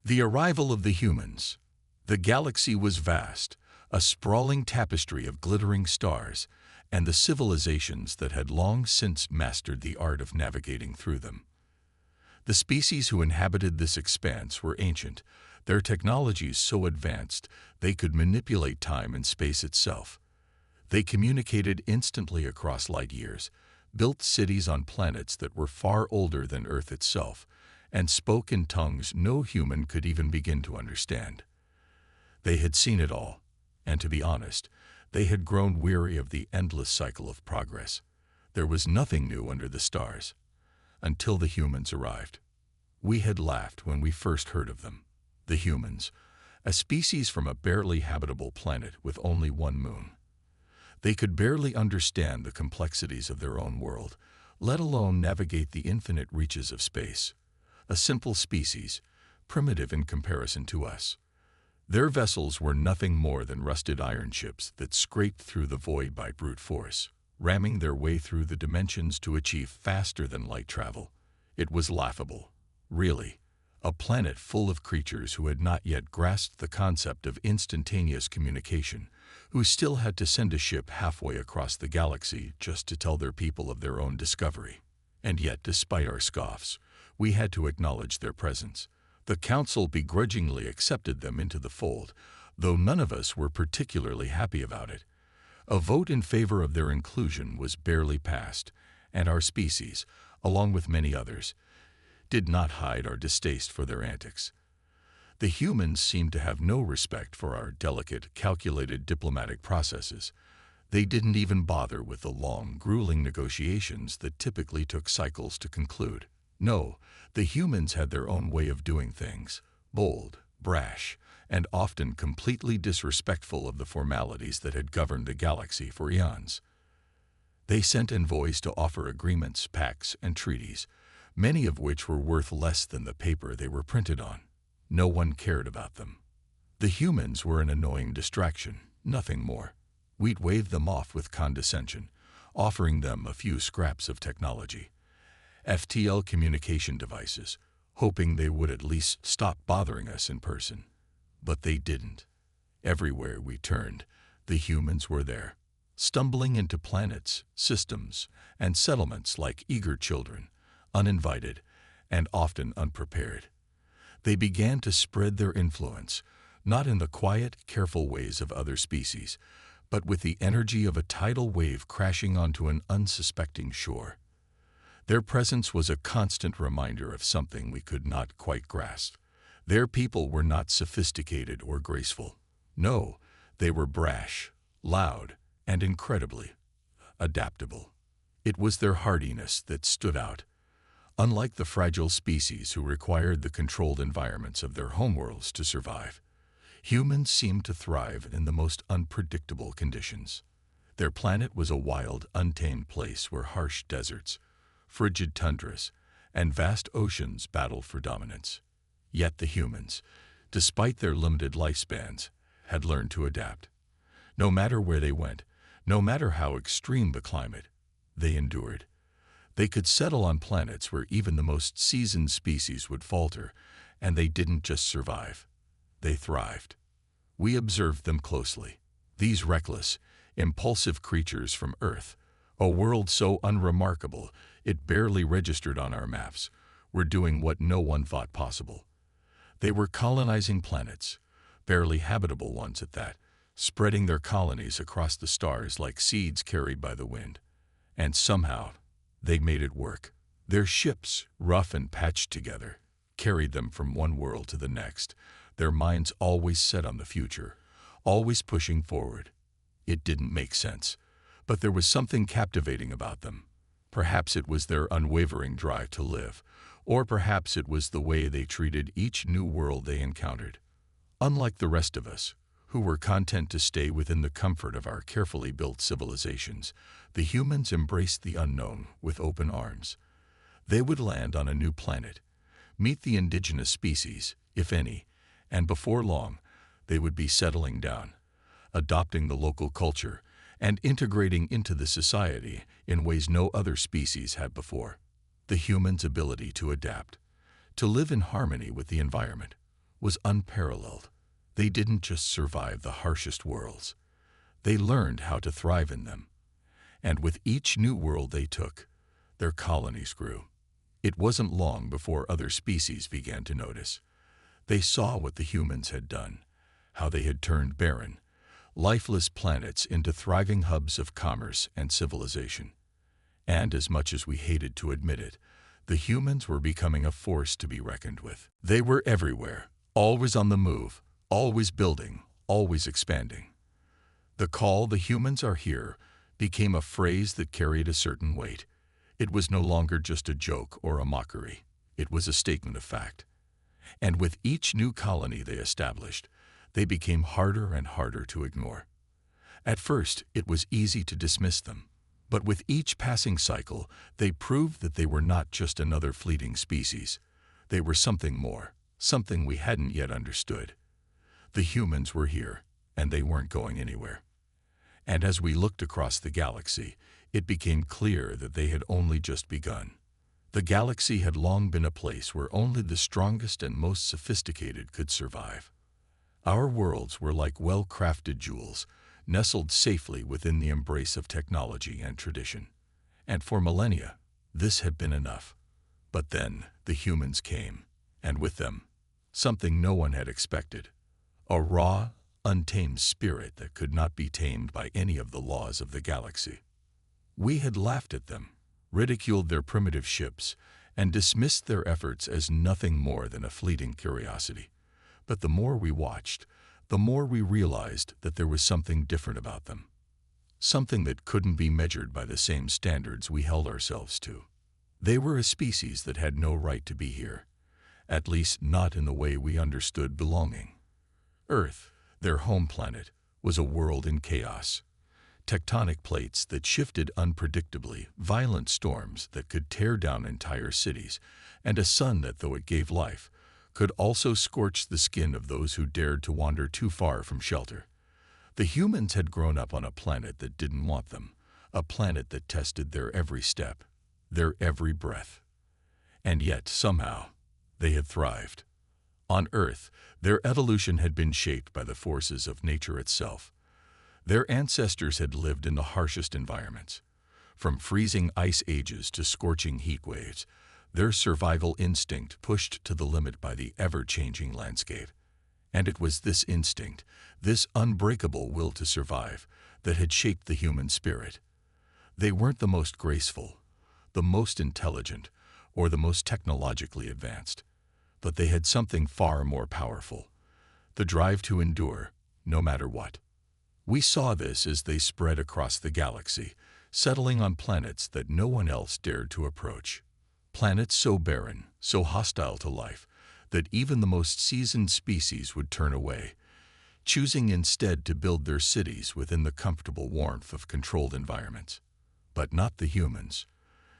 The arrival of the humans. The galaxy was vast, a sprawling tapestry of glittering stars, and the civilizations that had long since mastered the art of navigating through them. The species who inhabited this expanse were ancient, their technologies so advanced they could manipulate time and space itself. They communicated instantly across light years, built cities on planets that were far older than Earth itself, and spoke in tongues no human could even begin to understand. They had seen it all, and to be honest, they had grown weary of the endless cycle of progress. There was nothing new under the stars. Until the humans arrived. We had laughed when we first heard of them. The humans, a species from a barely habitable planet with only one moon. They could barely understand the complexities of their own world, let alone navigate the infinite reaches of space. A simple species, primitive in comparison to us. Their vessels were nothing more than rusted iron ships that scraped through the void by brute force, ramming their way through the dimensions to achieve faster-than-light travel. It was laughable. Really, a planet full of creatures who had not yet grasped the concept of instantaneous communication, who still had to send a ship halfway across the galaxy just to tell their people of their own discovery. And yet, despite our scoffs, we had to acknowledge their presence. The Council begrudgingly accepted them into the fold, though none of us were particularly happy about it. A vote in favor of their inclusion was barely passed, and our species, along with many others, did not hide our distaste for their antics. The humans seemed to have no respect for our delicate, calculated diplomatic processes. They didn't even bother with the long, grueling negotiations that typically took cycles to conclude. No, the humans had their own way of doing things, bold, brash, and often completely disrespectful of the formalities that had governed the galaxy for eons. They sent envoys to offer agreements, pacts, and treaties, many of which were worth less than the paper they were printed on. No one cared about them. The humans were an annoying distraction, nothing more. We'd wave them off with condescension, offering them a few scraps of technology. FTL communication devices, hoping they would at least stop bothering us in person. But they didn't. Everywhere we turned, the humans were there, stumbling into planets, systems, and settlements like eager children, uninvited and often unprepared. They began to spread their influence, not in the quiet, careful ways of other species, but with the energy of a tidal wave crashing onto an unsuspecting shore. Their presence was a constant reminder of something we could not quite grasp. Their people were not sophisticated or graceful. No, they were brash, loud, and incredibly adaptable. It was their hardiness that stood out. Unlike the fragile species who required the controlled environments of their homeworlds to survive, humans seemed to thrive in the most unpredictable conditions. Their planet was a wild, untamed place where harsh deserts, frigid tundras, and vast oceans battled for dominance. Yet the humans, despite their limited lifespans, had learned to adapt. No matter where they went, no matter how extreme the climate, they endured. They could settle on planets where even the most seasoned species would falter, and they didn't just survive. They thrived. We observed them closely. These reckless, impulsive creatures from Earth, a world so unremarkable it barely registered on our maps, were doing what no one thought possible. They were colonizing planets, barely habitable ones at that, spreading their colonies across the stars like seeds carried by the wind. And somehow, they made it work. Their ships, rough and patched together, carried them from one world to the next, their minds always set on the future, always pushing forward. It didn't make sense, but there was something captivating about them. Perhaps it was their unwavering drive to live, or perhaps it was the way they treated each new world they encountered. Unlike the rest of us, who were content to stay within the comfort of our carefully built civilizations, the humans embraced the unknown with open arms. They would land on a new planet, meet the indigenous species, if any, and before long, they would be settling down, adopting the local culture, and integrating into the society in ways no other species had before. The human's ability to adapt, to live in harmony with the environment, was unparalleled. They didn't just survive the harshest worlds. They learned how to thrive in them. And with each new world they took, their colonies grew. It wasn't long before other species began to notice. They saw what the humans had done, how they had turned barren, lifeless planets into thriving hubs of commerce and civilization. And as much as we hated to admit it, the humans were becoming a force to be reckoned with. They were everywhere, always on the move, always building, always expanding. The call, "the humans are here," became a phrase that carried a certain weight. It was no longer just a joke or a mockery. It was a statement of fact. And with each new colony they established, they became harder and harder to ignore. At first, it was easy to dismiss them. But with each passing cycle, they proved that they were not just another fleeting species. They were something more, something we hadn't yet understood. The humans were here, and they weren't going anywhere. And as we looked across the galaxy, it became clear that they had only just begun. The galaxy had long been a place where only the strongest and most sophisticated could survive. Our worlds were like well-crafted jewels, nestled safely within the embrace of technology and tradition. And for millennia, this had been enough. But then the humans came, and with them, something no one had expected. A raw, untamed spirit that could not be tamed by any of the laws of the galaxy. We had laughed at them, ridiculed their primitive ships, and dismissed their efforts as nothing more than a fleeting curiosity. But the more we watched, the more we realized that there was something different about them. Something that couldn't be measured by the same standards we held ourselves to. They were a species that had no right to be here, at least not in the way we understood belonging. Earth, their home planet, was a world in chaos. Tectonic plates that shifted unpredictably, violent storms that could tear down entire cities, and a sun that, though it gave life, could also scorch the skin of those who dared to wander too far from shelter. The humans had grown up on a planet that didn't want them, a planet that tested their every step, their every breath. And yet, somehow, they had thrived. On Earth, their evolution had been shaped by the forces of nature itself. Their ancestors had lived in the harshest environments. From freezing ice ages to scorching heat waves, their survival instinct pushed to the limit by the ever-changing landscape. And it was this instinct, this unbreakable will to survive, that had shaped the human spirit. They weren't the most graceful, the most intelligent, or the most technologically advanced. But they had something far more powerful, the drive to endure, no matter what. We saw this as they spread across the galaxy, settling on planets that no one else dared to approach. Planets so barren, so hostile to life, that even the most seasoned species would turn away, choosing instead to build their cities within the comfortable warmth of controlled environments. But not the humans.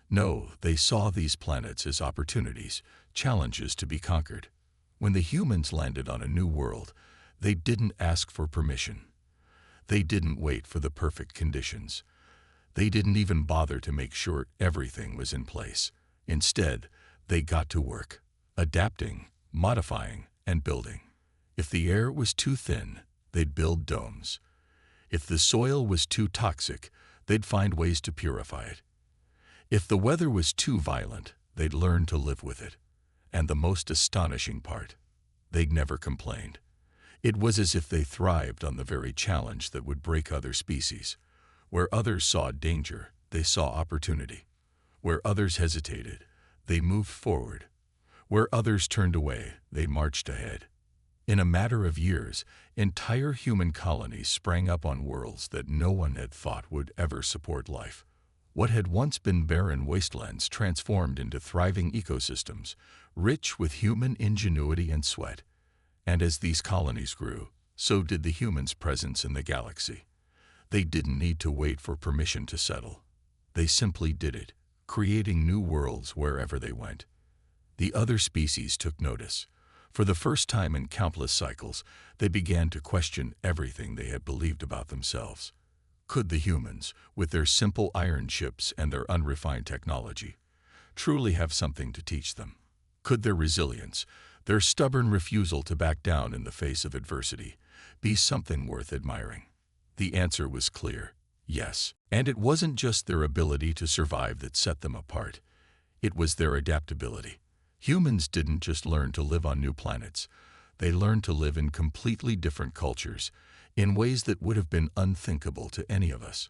No, they saw these planets as opportunities, challenges to be conquered. When the humans landed on a new world, they didn't ask for permission. They didn't wait for the perfect conditions. They didn't even bother to make sure everything was in place. Instead, they got to work, adapting, modifying, and building. If the air was too thin, they'd build domes. If the soil was too toxic, they'd find ways to purify it. If the weather was too violent, they'd learn to live with it. And the most astonishing part, they'd never complained. It was as if they thrived on the very challenge that would break other species. Where others saw danger, they saw opportunity. Where others hesitated, they moved forward. Where others turned away, they marched ahead. In a matter of years, entire human colonies sprang up on worlds that no one had thought would ever support life. What had once been barren wastelands transformed into thriving ecosystems, rich with human ingenuity and sweat. And as these colonies grew, so did the humans' presence in the galaxy. They didn't need to wait for permission to settle. They simply did it, creating new worlds wherever they went. The other species took notice. For the first time in countless cycles, they began to question everything they had believed about themselves. Could the humans, with their simple iron chips and their unrefined technology, truly have something to teach them? Could their resilience, Their stubborn refusal to back down in the face of adversity, be something worth admiring. The answer was clear, yes. And it wasn't just their ability to survive that set them apart. It was their adaptability. Humans didn't just learn to live on new planets. They learned to live in completely different cultures, in ways that would have been unthinkable to any of us.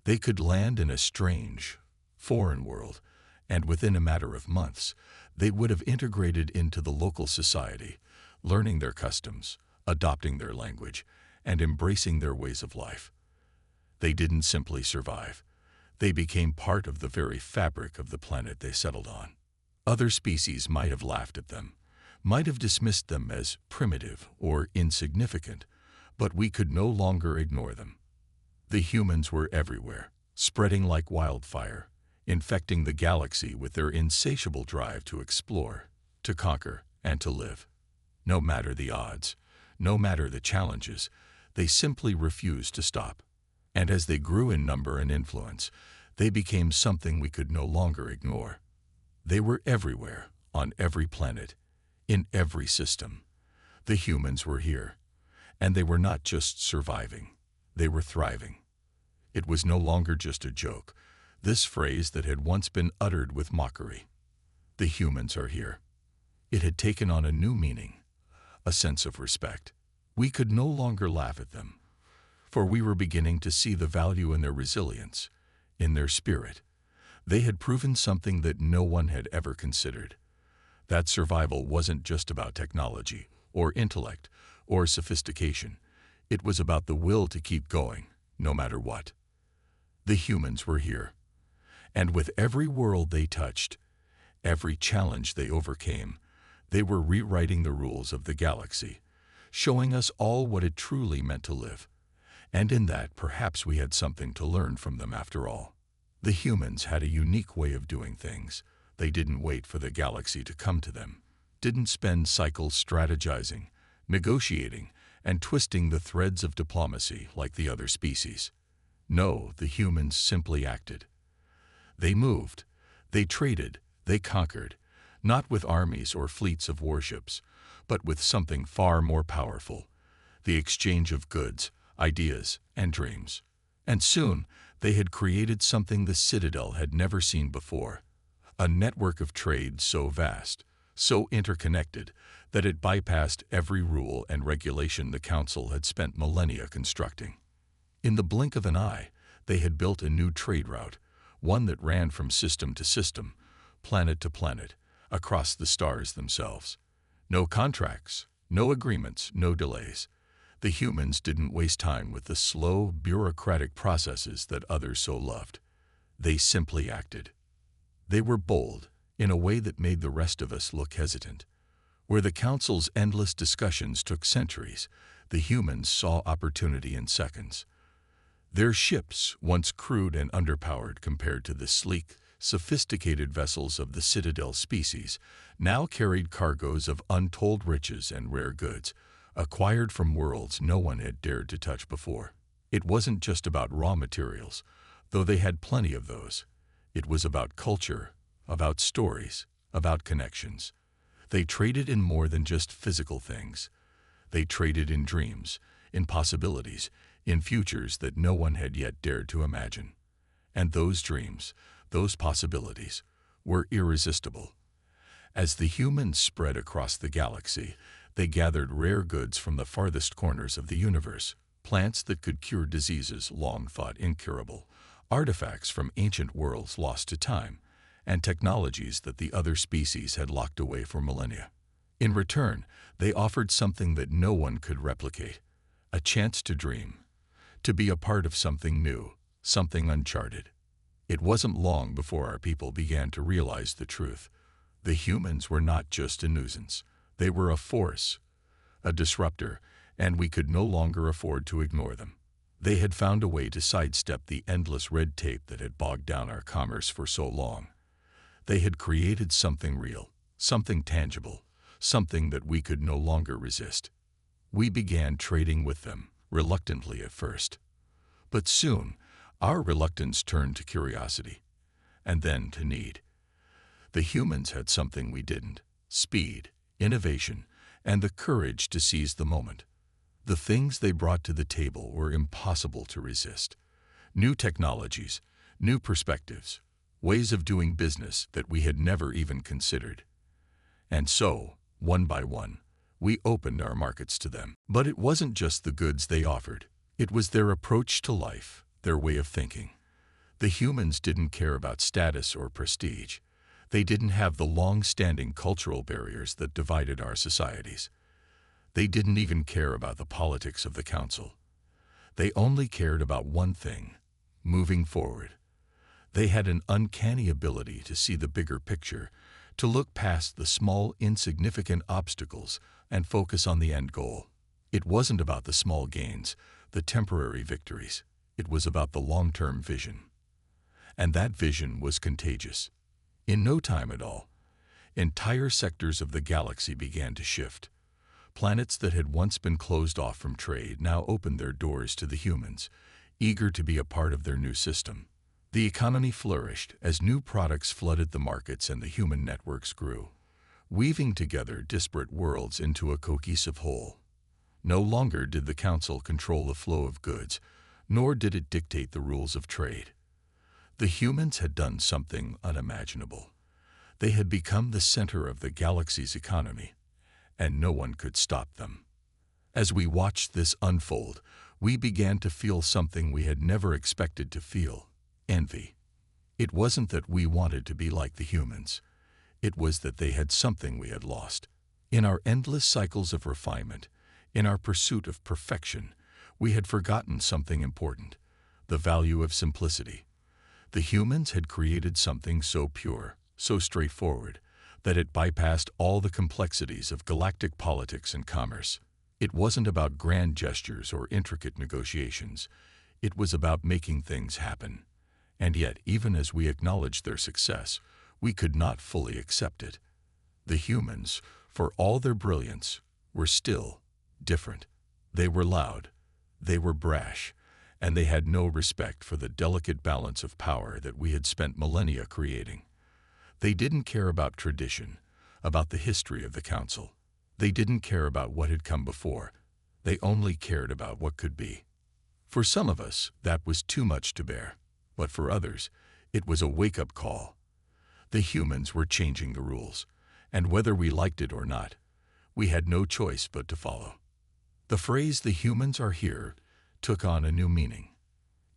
They could land in a strange, foreign world, and within a matter of months, they would have integrated into the local society, learning their customs, adopting their language, and embracing their ways of life. They didn't simply survive. They became part of the very fabric of the planet they settled on. Other species might have laughed at them, might have dismissed them as primitive or insignificant, but we could no longer ignore them. The humans were everywhere, spreading like wildfire, infecting the galaxy with their insatiable drive to explore, to conquer, and to live. No matter the odds, no matter the challenges, they simply refused to stop. And as they grew in number and influence, they became something we could no longer ignore. They were everywhere, on every planet, in every system. The humans were here, and they were not just surviving, they were thriving. It was no longer just a joke, this phrase that had once been uttered with mockery. The humans are here. It had taken on a new meaning, a sense of respect. We could no longer laugh at them, for we were beginning to see the value in their resilience, in their spirit. They had proven something that no one had ever considered. That survival wasn't just about technology, or intellect, or sophistication. It was about the will to keep going, no matter what. The humans were here. And with every world they touched, every challenge they overcame, they were rewriting the rules of the galaxy, showing us all what it truly meant to live. And in that, perhaps we had something to learn from them after all. The humans had a unique way of doing things. They didn't wait for the galaxy to come to them, didn't spend cycles strategizing, negotiating, and twisting the threads of diplomacy like the other species. No, the humans simply acted. They moved, they traded, they conquered, not with armies or fleets of warships, but with something far more powerful, the exchange of goods, ideas, and dreams. And soon, they had created something the Citadel had never seen before, a network of trade so vast, so interconnected, that it bypassed every rule and regulation the Council had spent millennia constructing. In the blink of an eye, they had built a new trade route, one that ran from system to system, planet to planet, across the stars themselves. No contracts, no agreements, no delays. The humans didn't waste time with the slow, bureaucratic processes that others so loved. They simply acted. They were bold, in a way that made the rest of us look hesitant. Where the Council's endless discussions took centuries, the humans saw opportunity in seconds. Their ships, once crude and underpowered compared to the sleek, sophisticated vessels of the Citadel species, now carried cargoes of untold riches and rare goods, acquired from worlds no one had dared to touch before. It wasn't just about raw materials, though they had plenty of those. It was about culture, about stories, about connections. They traded in more than just physical things. They traded in dreams, in possibilities, in futures that no one had yet dared to imagine. And those dreams, those possibilities, were irresistible. As the humans spread across the galaxy, they gathered rare goods from the farthest corners of the universe, plants that could cure diseases long thought incurable, artifacts from ancient worlds lost to time, and technologies that the other species had locked away for millennia. In return, they offered something that no one could replicate, a chance to dream, to be a part of something new, something uncharted. It wasn't long before our people began to realize the truth. The humans were not just a nuisance. They were a force, a disruptor, and we could no longer afford to ignore them. They had found a way to sidestep the endless red tape that had bogged down our commerce for so long. They had created something real, something tangible, something that we could no longer resist. We began trading with them, reluctantly at first. But soon, our reluctance turned to curiosity, and then to need. The humans had something we didn't: speed, innovation, and the courage to seize the moment. The things they brought to the table were impossible to resist. New technologies, new perspectives, ways of doing business that we had never even considered. And so, one by one, we opened our markets to them. But it wasn't just the goods they offered. It was their approach to life, their way of thinking. The humans didn't care about status or prestige. They didn't have the long-standing cultural barriers that divided our societies. They didn't even care about the politics of the council. They only cared about one thing: moving forward. They had an uncanny ability to see the bigger picture, to look past the small, insignificant obstacles and focus on the end goal. It wasn't about the small gains, the temporary victories. It was about the long-term vision. And that vision was contagious. In no time at all, entire sectors of the galaxy began to shift. Planets that had once been closed off from trade now opened their doors to the humans, eager to be a part of their new system. The economy flourished as new products flooded the markets and the human networks grew, weaving together disparate worlds into a cohesive whole. No longer did the Council control the flow of goods, nor did it dictate the rules of trade. The humans had done something unimaginable. They had become the center of the galaxy's economy, and no one could stop them. As we watched this unfold, we began to feel something we had never expected to feel: envy. It wasn't that we wanted to be like the humans. It was that they had something we had lost. In our endless cycles of refinement, in our pursuit of perfection, we had forgotten something important: the value of simplicity. The humans had created something so pure, so straightforward, that it bypassed all the complexities of galactic politics and commerce. It wasn't about grand gestures or intricate negotiations. It was about making things happen. And yet, even as we acknowledged their success, we could not fully accept it. The humans, for all their brilliance, were still different. They were loud, they were brash, and they had no respect for the delicate balance of power that we had spent millennia creating. They didn't care about tradition, about the history of the Council. They didn't care about what had come before. They only cared about what could be. For some of us, that was too much to bear. But for others, it was a wake-up call. The humans were changing the rules, and whether we liked it or not, we had no choice but to follow. The phrase "the humans are here" took on a new meaning.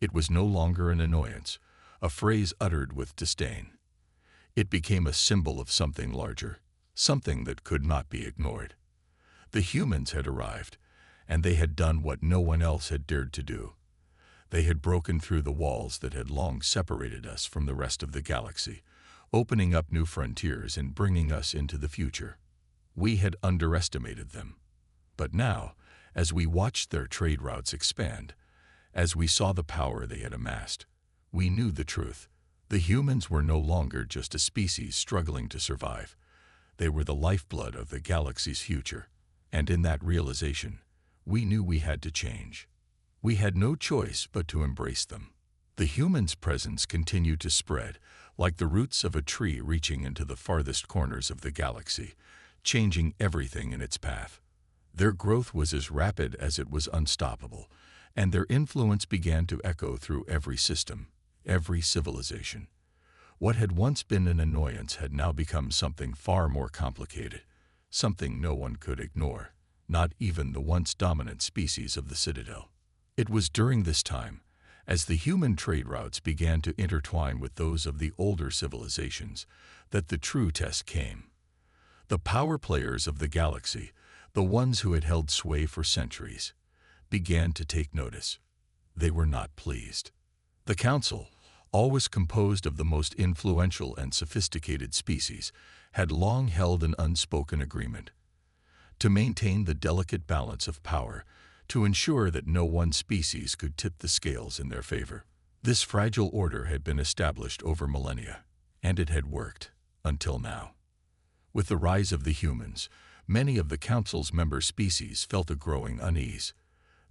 It was no longer an annoyance, a phrase uttered with disdain. It became a symbol of something larger, something that could not be ignored. The humans had arrived, and they had done what no one else had dared to do. They had broken through the walls that had long separated us from the rest of the galaxy, opening up new frontiers and bringing us into the future. We had underestimated them. But now, as we watched their trade routes expand, as we saw the power they had amassed, we knew the truth. The humans were no longer just a species struggling to survive. They were the lifeblood of the galaxy's future. And in that realization, we knew we had to change. We had no choice but to embrace them. The humans' presence continued to spread, like the roots of a tree reaching into the farthest corners of the galaxy, changing everything in its path. Their growth was as rapid as it was unstoppable, and their influence began to echo through every system, every civilization. What had once been an annoyance had now become something far more complicated, something no one could ignore, not even the once dominant species of the Citadel. It was during this time, as the human trade routes began to intertwine with those of the older civilizations, that the true test came. The power players of the galaxy, the ones who had held sway for centuries, began to take notice. They were not pleased. The Council, always composed of the most influential and sophisticated species, had long held an unspoken agreement to maintain the delicate balance of power, to ensure that no one species could tip the scales in their favor. This fragile order had been established over millennia, and it had worked, until now. With the rise of the humans, many of the Council's member species felt a growing unease.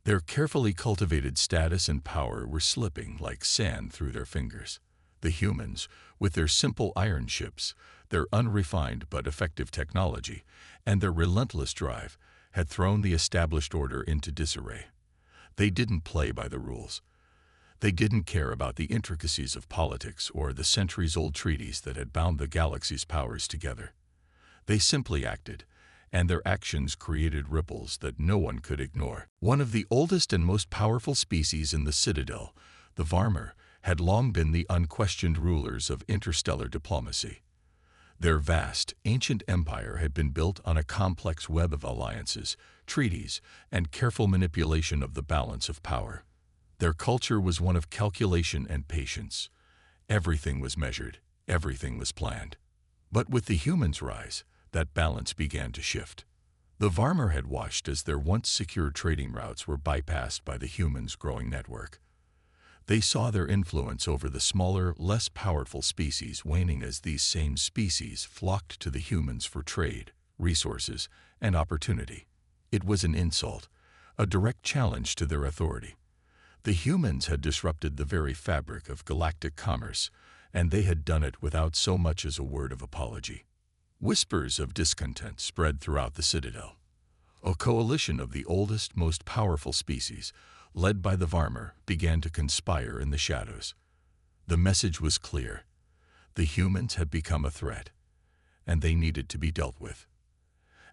Their carefully cultivated status and power were slipping like sand through their fingers. The humans, with their simple iron ships, their unrefined but effective technology, and their relentless drive, had thrown the established order into disarray. They didn't play by the rules. They didn't care about the intricacies of politics or the centuries-old treaties that had bound the galaxy's powers together. They simply acted, and their actions created ripples that no one could ignore. One of the oldest and most powerful species in the Citadel, the Varmer, had long been the unquestioned rulers of interstellar diplomacy. Their vast, ancient empire had been built on a complex web of alliances, treaties, and careful manipulation of the balance of power. Their culture was one of calculation and patience. Everything was measured, everything was planned. But with the humans' rise, that balance began to shift. The Varmer had watched as their once secure trading routes were bypassed by the humans' growing network. They saw their influence over the smaller, less powerful species waning as these same species flocked to the humans for trade, resources, and opportunity. It was an insult, a direct challenge to their authority. The humans had disrupted the very fabric of galactic commerce, and they had done it without so much as a word of apology. Whispers of discontent spread throughout the Citadel. A coalition of the oldest, most powerful species, led by the Varmer, began to conspire in the shadows. The message was clear. The humans had become a threat, and they needed to be dealt with.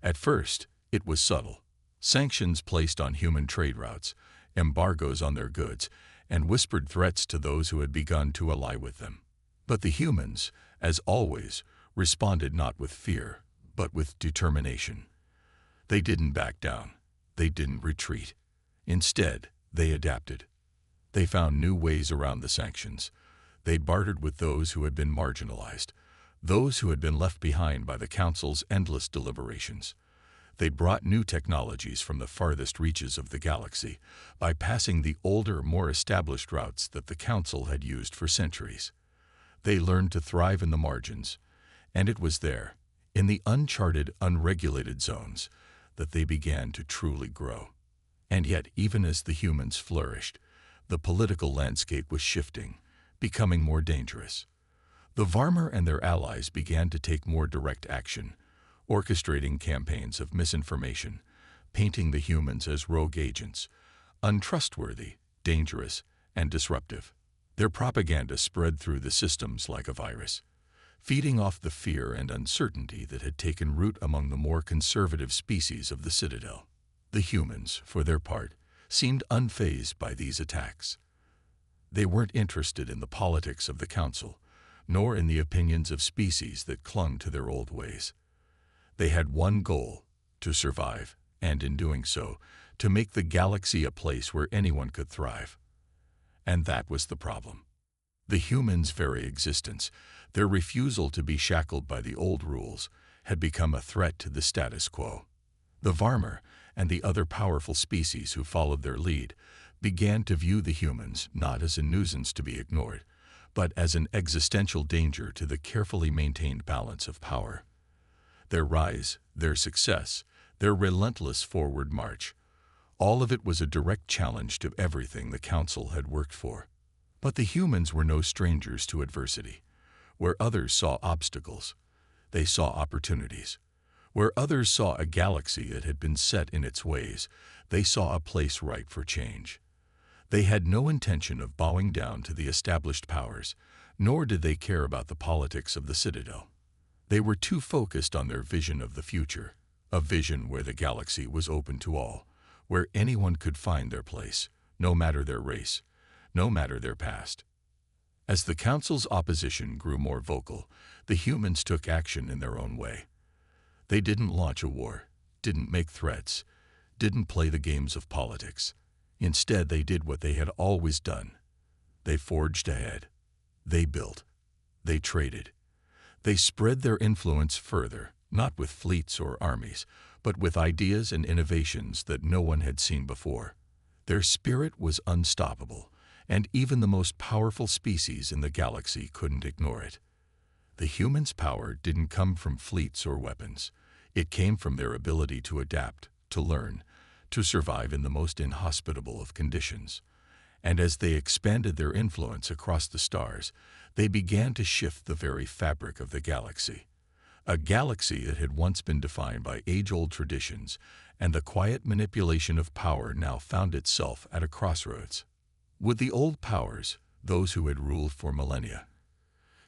At first, it was subtle. Sanctions placed on human trade routes, embargoes on their goods, and whispered threats to those who had begun to ally with them. But the humans, as always, responded not with fear, but with determination. They didn't back down. They didn't retreat. Instead, they adapted. They found new ways around the sanctions. They bartered with those who had been marginalized, those who had been left behind by the Council's endless deliberations. They brought new technologies from the farthest reaches of the galaxy, bypassing the older, more established routes that the Council had used for centuries. They learned to thrive in the margins, and it was there, in the uncharted, unregulated zones, that they began to truly grow. And yet, even as the humans flourished, the political landscape was shifting, becoming more dangerous. The Varmer and their allies began to take more direct action, orchestrating campaigns of misinformation, painting the humans as rogue agents, untrustworthy, dangerous, and disruptive. Their propaganda spread through the systems like a virus, feeding off the fear and uncertainty that had taken root among the more conservative species of the Citadel. The humans, for their part, seemed unfazed by these attacks. They weren't interested in the politics of the Council, nor in the opinions of species that clung to their old ways. They had one goal: to survive, and in doing so, to make the galaxy a place where anyone could thrive. And that was the problem. The humans' very existence, their refusal to be shackled by the old rules, had become a threat to the status quo. The Varmer, and the other powerful species who followed their lead, began to view the humans not as a nuisance to be ignored, but as an existential danger to the carefully maintained balance of power. Their rise, their success, their relentless forward march, all of it was a direct challenge to everything the Council had worked for. But the humans were no strangers to adversity. Where others saw obstacles, they saw opportunities. Where others saw a galaxy that had been set in its ways, they saw a place ripe for change. They had no intention of bowing down to the established powers, nor did they care about the politics of the Citadel. They were too focused on their vision of the future, a vision where the galaxy was open to all, where anyone could find their place, no matter their race, no matter their past. As the Council's opposition grew more vocal, the humans took action in their own way. They didn't launch a war, didn't make threats, didn't play the games of politics. Instead, they did what they had always done. They forged ahead. They built. They traded. They spread their influence further, not with fleets or armies, but with ideas and innovations that no one had seen before. Their spirit was unstoppable, and even the most powerful species in the galaxy couldn't ignore it. The humans' power didn't come from fleets or weapons. It came from their ability to adapt, to learn, to survive in the most inhospitable of conditions. And as they expanded their influence across the stars, they began to shift the very fabric of the galaxy. A galaxy that had once been defined by age-old traditions and the quiet manipulation of power now found itself at a crossroads. Would the old powers, those who had ruled for millennia,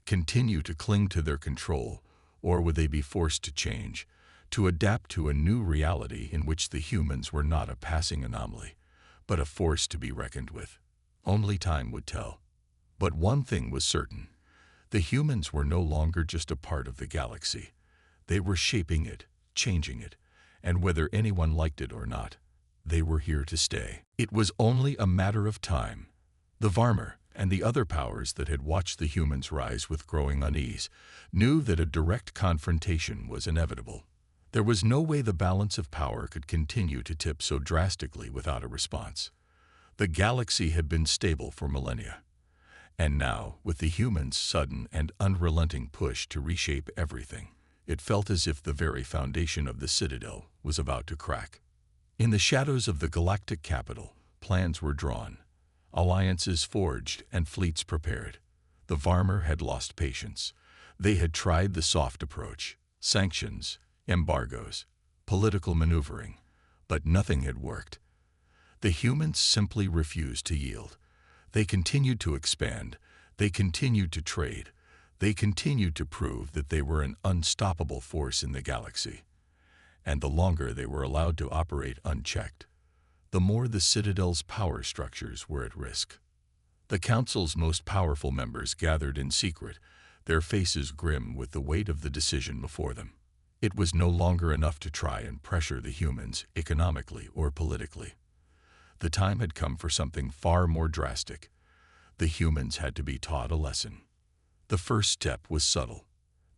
continue to cling to their control, or would they be forced to change, to adapt to a new reality in which the humans were not a passing anomaly, but a force to be reckoned with? Only time would tell. But one thing was certain. The humans were no longer just a part of the galaxy. They were shaping it, changing it, and whether anyone liked it or not, they were here to stay. It was only a matter of time. The Varmer and the other powers that had watched the humans rise with growing unease knew that a direct confrontation was inevitable. There was no way the balance of power could continue to tip so drastically without a response. The galaxy had been stable for millennia. And now, with the humans' sudden and unrelenting push to reshape everything, it felt as if the very foundation of the Citadel was about to crack. In the shadows of the galactic capital, plans were drawn, alliances forged, and fleets prepared. The Varmer had lost patience. They had tried the soft approach, sanctions, embargoes, political maneuvering, but nothing had worked. The humans simply refused to yield. They continued to expand, they continued to trade, they continued to prove that they were an unstoppable force in the galaxy. And the longer they were allowed to operate unchecked, the more the Citadel's power structures were at risk. The Council's most powerful members gathered in secret, their faces grim with the weight of the decision before them. It was no longer enough to try and pressure the humans economically or politically. The time had come for something far more drastic. The humans had to be taught a lesson. The first step was subtle.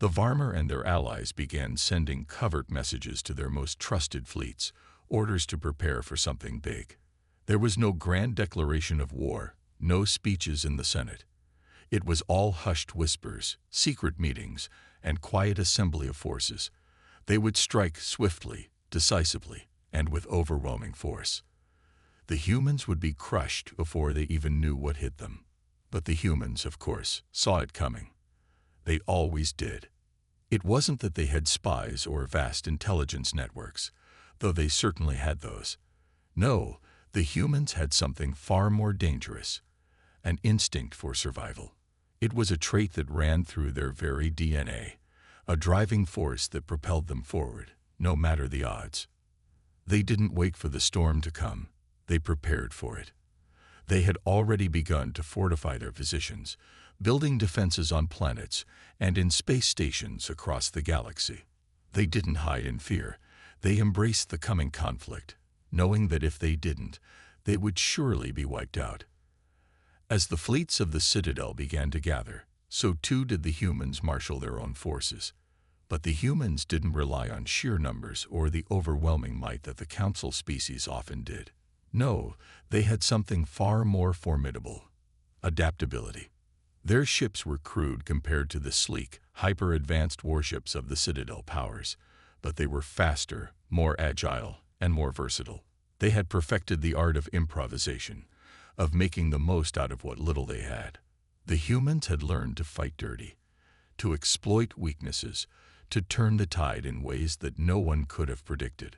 The Varmer and their allies began sending covert messages to their most trusted fleets, orders to prepare for something big. There was no grand declaration of war, no speeches in the Senate. It was all hushed whispers, secret meetings, and quiet assembly of forces. They would strike swiftly, decisively, and with overwhelming force. The humans would be crushed before they even knew what hit them. But the humans, of course, saw it coming. They always did. It wasn't that they had spies or vast intelligence networks, though they certainly had those. No, the humans had something far more dangerous, an instinct for survival. It was a trait that ran through their very DNA, a driving force that propelled them forward, no matter the odds. They didn't wait for the storm to come. They prepared for it. They had already begun to fortify their positions, building defenses on planets and in space stations across the galaxy. They didn't hide in fear. They embraced the coming conflict, knowing that if they didn't, they would surely be wiped out. As the fleets of the Citadel began to gather, so too did the humans marshal their own forces. But the humans didn't rely on sheer numbers or the overwhelming might that the Council species often did. No, they had something far more formidable: adaptability. Their ships were crude compared to the sleek, hyper-advanced warships of the Citadel powers, but they were faster, more agile, and more versatile. They had perfected the art of improvisation, of making the most out of what little they had. The humans had learned to fight dirty, to exploit weaknesses, to turn the tide in ways that no one could have predicted.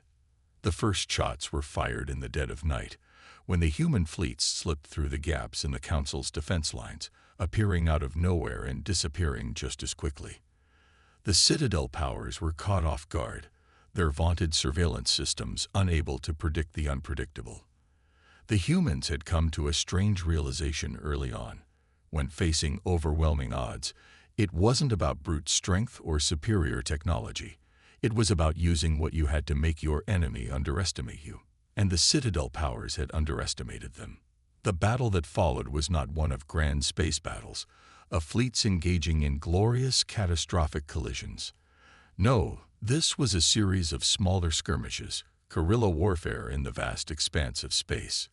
The first shots were fired in the dead of night, when the human fleets slipped through the gaps in the Council's defense lines, appearing out of nowhere and disappearing just as quickly. The Citadel powers were caught off guard, their vaunted surveillance systems unable to predict the unpredictable. The humans had come to a strange realization early on. When facing overwhelming odds, it wasn't about brute strength or superior technology. It was about using what you had to make your enemy underestimate you. And the Citadel powers had underestimated them. The battle that followed was not one of grand space battles, of fleets engaging in glorious, catastrophic collisions. No, this was a series of smaller skirmishes, guerrilla warfare in the vast expanse of space.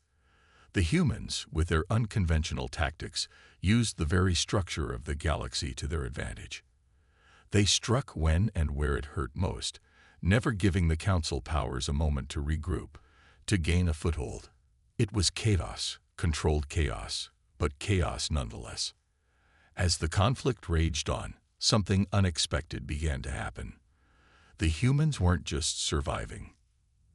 The humans, with their unconventional tactics, used the very structure of the galaxy to their advantage. They struck when and where it hurt most, never giving the Council powers a moment to regroup, to gain a foothold. It was chaos, controlled chaos, but chaos nonetheless. As the conflict raged on, something unexpected began to happen. The humans weren't just surviving,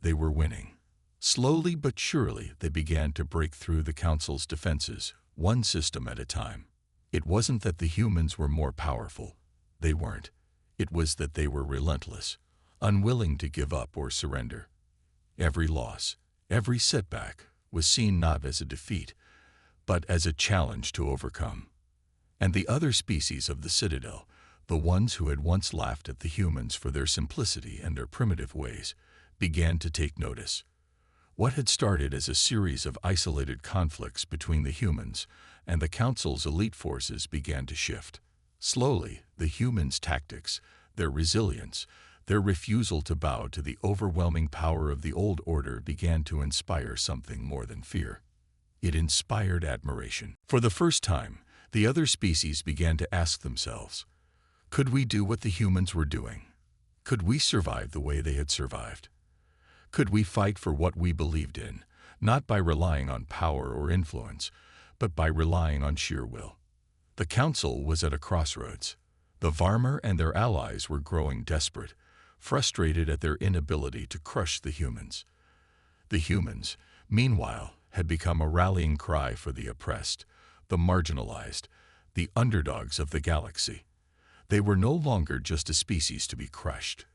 they were winning. Slowly but surely, they began to break through the Council's defenses, one system at a time. It wasn't that the humans were more powerful. They weren't. It was that they were relentless, unwilling to give up or surrender. Every loss, every setback, was seen not as a defeat, but as a challenge to overcome. And the other species of the Citadel, the ones who had once laughed at the humans for their simplicity and their primitive ways, began to take notice. What had started as a series of isolated conflicts between the humans and the Council's elite forces began to shift. Slowly, the humans' tactics, their resilience, their refusal to bow to the overwhelming power of the old order began to inspire something more than fear. It inspired admiration. For the first time, the other species began to ask themselves, could we do what the humans were doing? Could we survive the way they had survived? Could we fight for what we believed in, not by relying on power or influence, but by relying on sheer will? The Council was at a crossroads. The Varmer and their allies were growing desperate, frustrated at their inability to crush the humans. The humans, meanwhile, had become a rallying cry for the oppressed, the marginalized, the underdogs of the galaxy. They were no longer just a species to be crushed.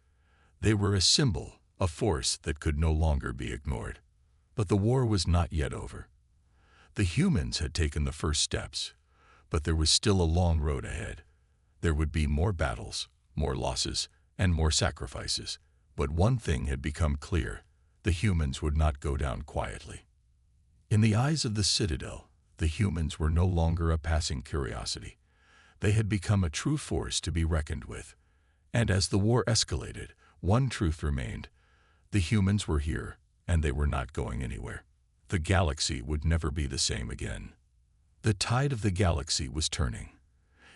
They were a symbol, a force that could no longer be ignored. But the war was not yet over. The humans had taken the first steps, but there was still a long road ahead. There would be more battles, more losses, and more sacrifices. But one thing had become clear: the humans would not go down quietly. In the eyes of the Citadel, the humans were no longer a passing curiosity. They had become a true force to be reckoned with. And as the war escalated, one truth remained: the humans were here, and they were not going anywhere. The galaxy would never be the same again. The tide of the galaxy was turning.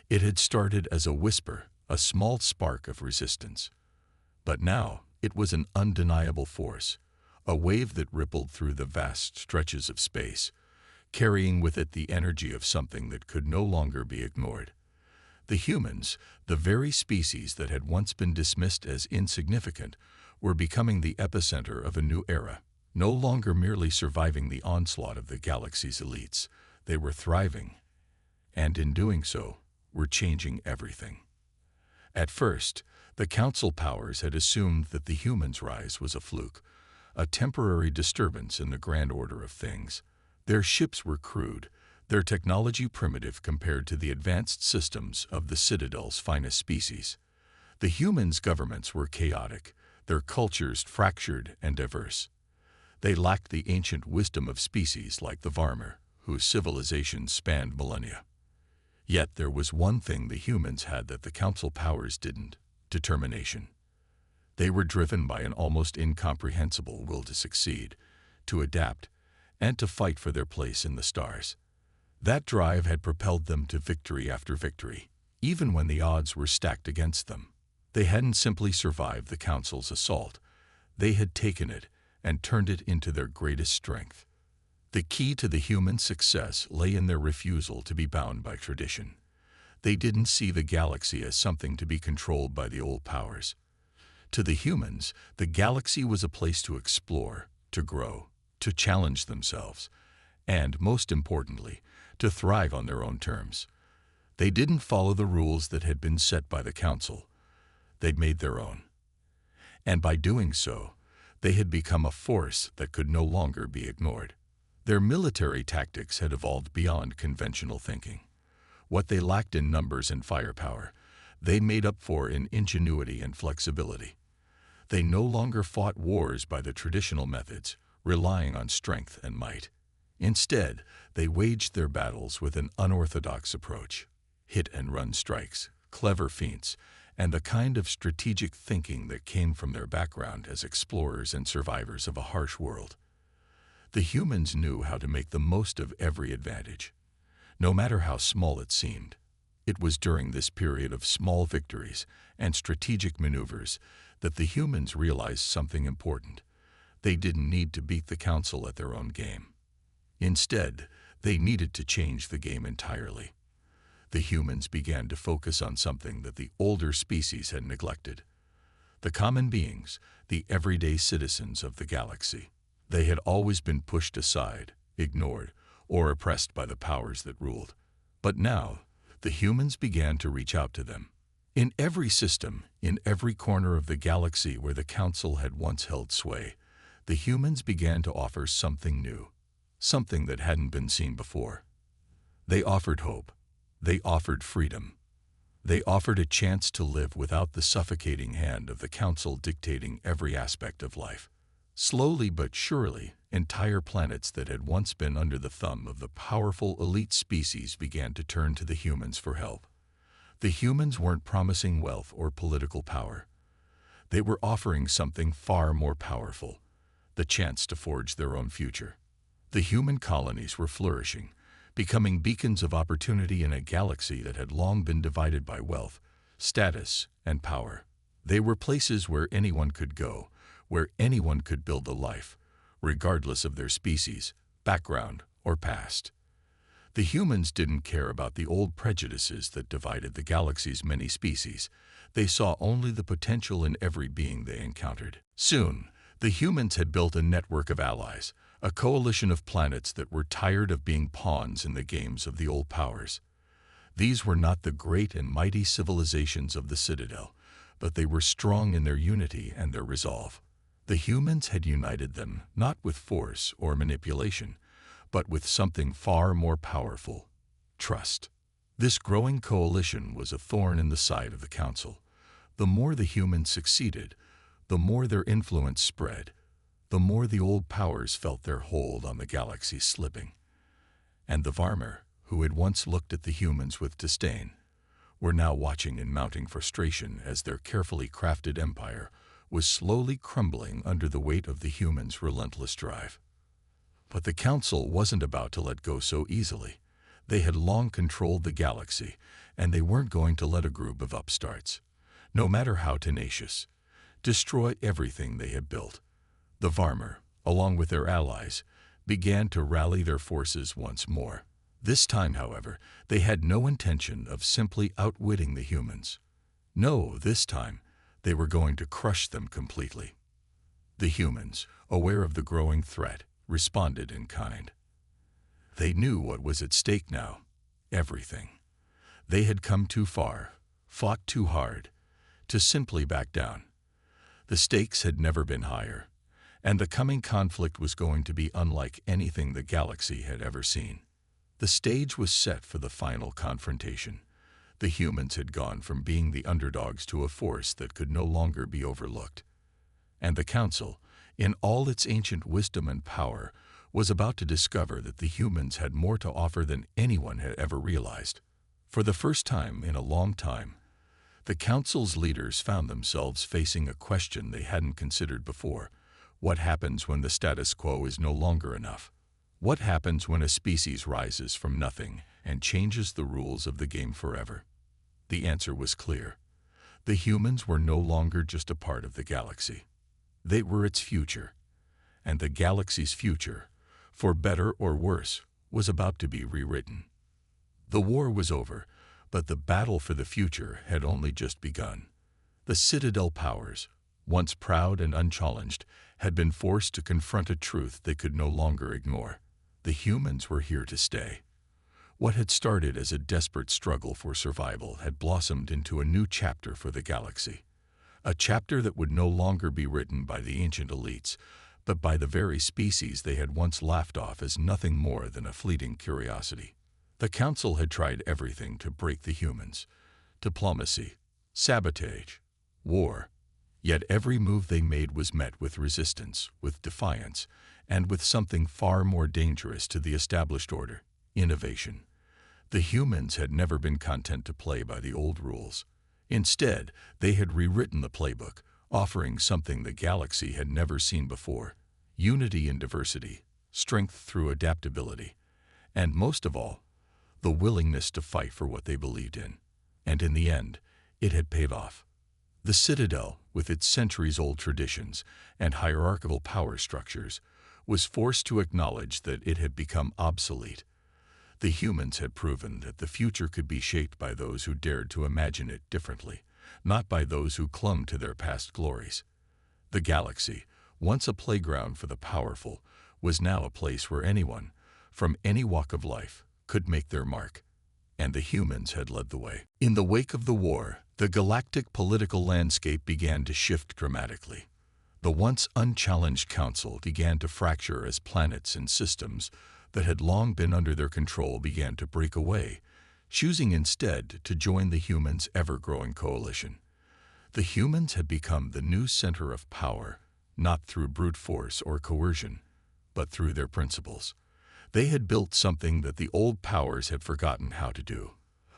It had started as a whisper, a small spark of resistance. But now it was an undeniable force, a wave that rippled through the vast stretches of space, carrying with it the energy of something that could no longer be ignored. The humans, the very species that had once been dismissed as insignificant, were becoming the epicenter of a new era. No longer merely surviving the onslaught of the galaxy's elites, they were thriving, and in doing so, were changing everything. At first, the Council powers had assumed that the humans' rise was a fluke, a temporary disturbance in the grand order of things. Their ships were crude, their technology primitive compared to the advanced systems of the Citadel's finest species. The humans' governments were chaotic, their cultures fractured and diverse. They lacked the ancient wisdom of species like the Varmer, whose civilizations spanned millennia. Yet there was one thing the humans had that the Council powers didn't: determination. They were driven by an almost incomprehensible will to succeed, to adapt, and to fight for their place in the stars. That drive had propelled them to victory after victory, even when the odds were stacked against them. They hadn't simply survived the Council's assault. They had taken it and turned it into their greatest strength. The key to the human success lay in their refusal to be bound by tradition. They didn't see the galaxy as something to be controlled by the old powers. To the humans, the galaxy was a place to explore, to grow, to challenge themselves, and, most importantly, to thrive on their own terms. They didn't follow the rules that had been set by the Council. They'd made their own. And by doing so, they had become a force that could no longer be ignored. Their military tactics had evolved beyond conventional thinking. What they lacked in numbers and firepower, they made up for in ingenuity and flexibility. They no longer fought wars by the traditional methods, relying on strength and might. Instead, they waged their battles with an unorthodox approach: hit-and-run strikes, clever feints, and the kind of strategic thinking that came from their background as explorers and survivors of a harsh world. The humans knew how to make the most of every advantage, no matter how small it seemed. It was during this period of small victories and strategic maneuvers that the humans realized something important. They didn't need to beat the Council at their own game. Instead, They needed to change the game entirely. The humans began to focus on something that the older species had neglected. The common beings, the everyday citizens of the galaxy. They had always been pushed aside, ignored, or oppressed by the powers that ruled. But now, the humans began to reach out to them. In every system, in every corner of the galaxy where the Council had once held sway, the humans began to offer something new, something that hadn't been seen before. They offered hope. They offered freedom. They offered a chance to live without the suffocating hand of the Council dictating every aspect of life. Slowly but surely, entire planets that had once been under the thumb of the powerful elite species began to turn to the humans for help. The humans weren't promising wealth or political power. They were offering something far more powerful, the chance to forge their own future. The human colonies were flourishing, becoming beacons of opportunity in a galaxy that had long been divided by wealth, status, and power. They were places where anyone could go, where anyone could build a life, regardless of their species, background, or past. The humans didn't care about the old prejudices that divided the galaxy's many species. They saw only the potential in every being they encountered. Soon, the humans had built a network of allies, a coalition of planets that were tired of being pawns in the games of the old powers. These were not the great and mighty civilizations of the Citadel, but they were strong in their unity and their resolve. The humans had united them not with force or manipulation, but with something far more powerful: trust. This growing coalition was a thorn in the side of the Council. The more the humans succeeded, the more their influence spread, the more the old powers felt their hold on the galaxy slipping. And the Varmer, who had once looked at the humans with disdain, were now watching in mounting frustration as their carefully crafted empire was slowly crumbling under the weight of the humans' relentless drive. But the Council wasn't about to let go so easily. They had long controlled the galaxy, and they weren't going to let a group of upstarts, no matter how tenacious, destroy everything they had built. The Varmer, along with their allies, began to rally their forces once more. This time, however, they had no intention of simply outwitting the humans. No, this time, they were going to crush them completely. The humans, aware of the growing threat, responded in kind. They knew what was at stake now: everything. They had come too far, fought too hard, to simply back down. The stakes had never been higher, and the coming conflict was going to be unlike anything the galaxy had ever seen. The stage was set for the final confrontation. The humans had gone from being the underdogs to a force that could no longer be overlooked. And the Council, in all its ancient wisdom and power, was about to discover that the humans had more to offer than anyone had ever realized. For the first time in a long time, the Council's leaders found themselves facing a question they hadn't considered before. What happens when the status quo is no longer enough? What happens when a species rises from nothing and changes the rules of the game forever? The answer was clear. The humans were no longer just a part of the galaxy. They were its future, and the galaxy's future, for better or worse, was about to be rewritten. The war was over, but the battle for the future had only just begun. The Citadel powers, once proud and unchallenged, had been forced to confront a truth they could no longer ignore. The humans were here to stay. What had started as a desperate struggle for survival had blossomed into a new chapter for the galaxy. A chapter that would no longer be written by the ancient elites, but by the very species they had once laughed off as nothing more than a fleeting curiosity. The Council had tried everything to break the humans: diplomacy, sabotage, war. Yet every move they made was met with resistance, with defiance, and with something far more dangerous to the established order: innovation. The humans had never been content to play by the old rules. Instead, they had rewritten the playbook, offering something the galaxy had never seen before: unity in diversity, strength through adaptability, and most of all, the willingness to fight for what they believed in. And in the end, it had paid off. The Citadel, with its centuries-old traditions and hierarchical power structures, was forced to acknowledge that it had become obsolete. The humans had proven that the future could be shaped by those who dared to imagine it differently, not by those who clung to their past glories. The galaxy, once a playground for the powerful, was now a place where anyone, from any walk of life, could make their mark. And the humans had led the way. In the wake of the war, the galactic political landscape began to shift dramatically. The once unchallenged council began to fracture as planets and systems that had long been under their control began to break away, choosing instead to join the humans' ever-growing coalition. The humans had become the new center of power, not through brute force or coercion, but through their principles. They had built something that the old powers had forgotten how to do,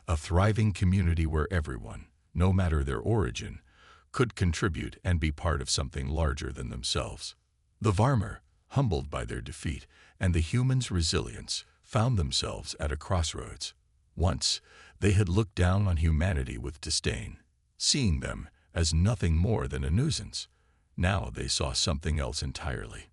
a thriving community where everyone, no matter their origin, could contribute and be part of something larger than themselves. The Varmer, humbled by their defeat and the humans' resilience, found themselves at a crossroads. Once, they had looked down on humanity with disdain, seeing them as nothing more than a nuisance. Now they saw something else entirely.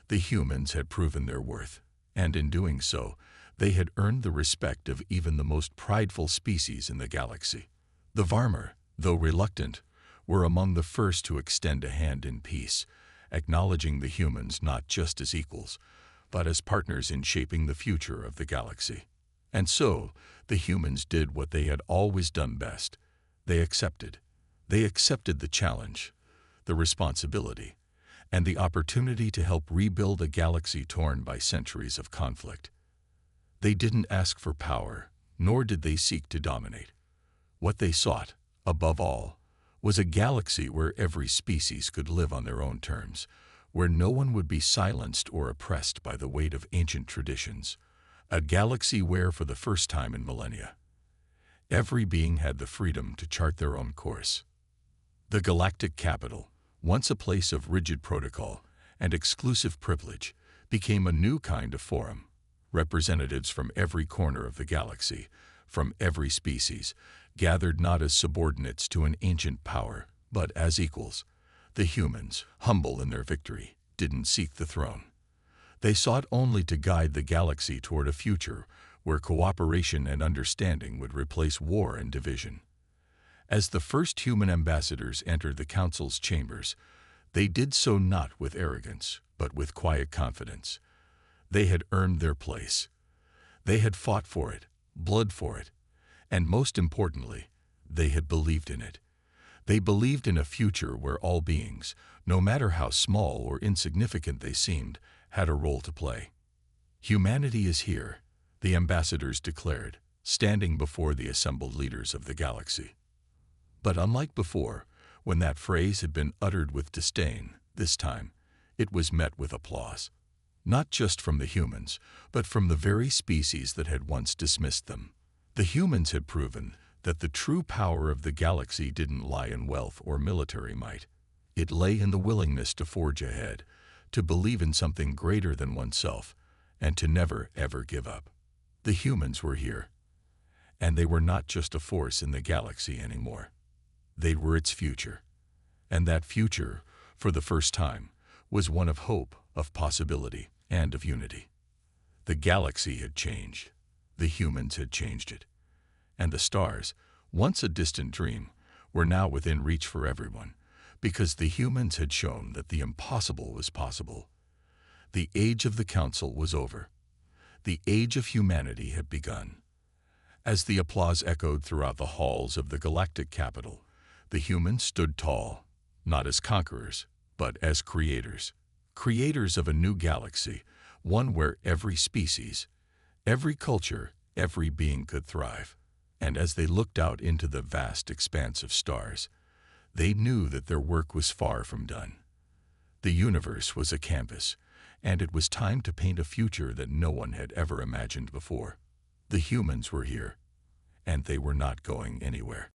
The humans had proven their worth, and in doing so, they had earned the respect of even the most prideful species in the galaxy. The Varmer, though reluctant, were among the first to extend a hand in peace, acknowledging the humans not just as equals, but as partners in shaping the future of the galaxy. And so, the humans did what they had always done best. They accepted. They accepted the challenge, the responsibility, and the opportunity to help rebuild a galaxy torn by centuries of conflict. They didn't ask for power, nor did they seek to dominate. What they sought, above all, was a galaxy where every species could live on their own terms, where no one would be silenced or oppressed by the weight of ancient traditions. A galaxy where, for the first time in millennia, every being had the freedom to chart their own course. The galactic capital, once a place of rigid protocol and exclusive privilege, became a new kind of forum. Representatives from every corner of the galaxy, from every species, gathered not as subordinates to an ancient power, but as equals. The humans, humble in their victory, didn't seek the throne. They sought only to guide the galaxy toward a future where cooperation and understanding would replace war and division. As the first human ambassadors entered the council's chambers, they did so not with arrogance, but with quiet confidence. They had earned their place. They had fought for it, bled for it, and most importantly, they had believed in it. They believed in a future where all beings, no matter how small or insignificant they seemed, had a role to play. Humanity is here, the ambassadors declared, standing before the assembled leaders of the galaxy. But unlike before, when that phrase had been uttered with disdain, this time it was met with applause. Not just from the humans, but from the very species that had once dismissed them. The humans had proven that the true power of the galaxy didn't lie in wealth or military might. It lay in the willingness to forge ahead, to believe in something greater than oneself, and to never, ever give up. The humans were here, and they were not just a force in the galaxy anymore. They were its future, and that future, for the first time, was one of hope, of possibility, and of unity. The galaxy had changed. The humans had changed it. And the stars, once a distant dream, were now within reach for everyone, because the humans had shown that the impossible was possible. The age of the council was over. The age of humanity had begun. As the applause echoed throughout the halls of the galactic capital, the humans stood tall, not as conquerors, but as creators. Creators of a new galaxy, one where every species, every culture, every being could thrive. And as they looked out into the vast expanse of stars, they knew that their work was far from done. The universe was a canvas, and it was time to paint a future that no one had ever imagined before. The humans were here, and they were not going anywhere.